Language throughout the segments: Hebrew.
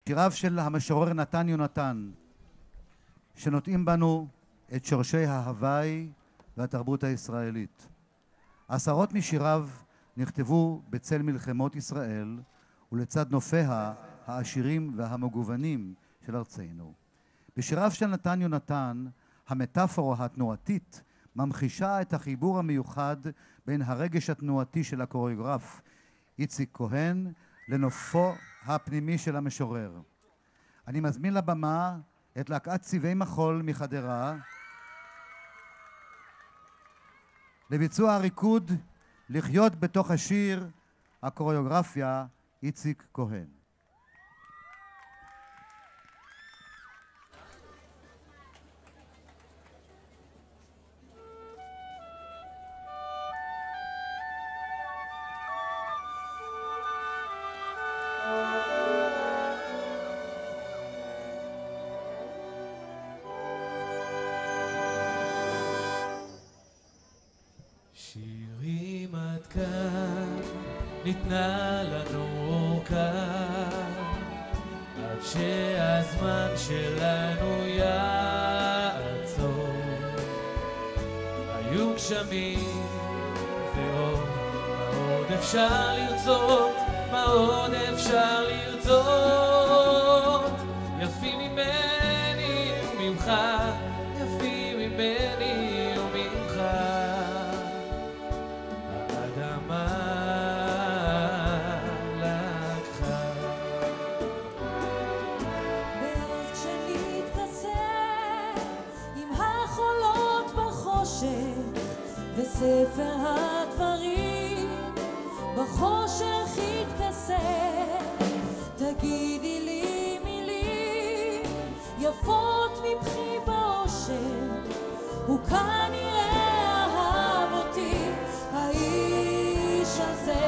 שיריו של המשורר נתן יונתן, שנוטעים בנו את שורשי ההוואי והתרבות הישראלית. עשרות משיריו נכתבו בצל מלחמות ישראל ולצד נופיה העשירים והמגוונים של ארצנו. בשיריו של נתן יונתן, המטאפורה התנועתית ממחישה את החיבור המיוחד בין הרגש התנועתי של הקוריאוגרף איציק כהן לנופו הפנימי של המשורר. אני מזמין לבמה את להקת צבעי מחול מחדרה לביצוע הריקוד לחיות בתוך השיר, הקוריאוגרפיה איציק כהן. שירים עד כאן ניתנה לנו אורכה, עד שהזמן שלנו יעצור. היו גשמים ועוד, מה עוד אפשר לרצות? מה עוד אפשר לרצות? יפים ממני וממך, יפים ממני וממך. וספר הדברים בחושך יתכסה, תגידי לי מילים יפות מבחי באושר, הוא כנראה אהב אותי, האיש הזה.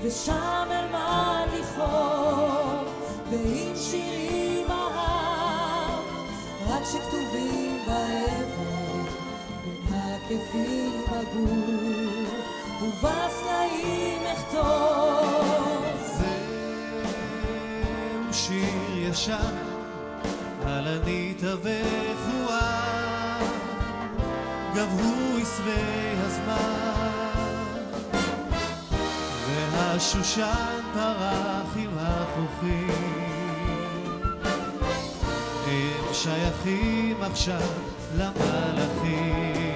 ושם אלמד לכאוב, ועם שירים אהב, רק שכתובים באבן, בין הכפים הגור, ובסלעים אכתוב. זהו שיר ישן, על הניטה ורפואה, גבהו עשבי הזמן, והשושן פרח עם החוכים, הם שייכים עכשיו למלאכים.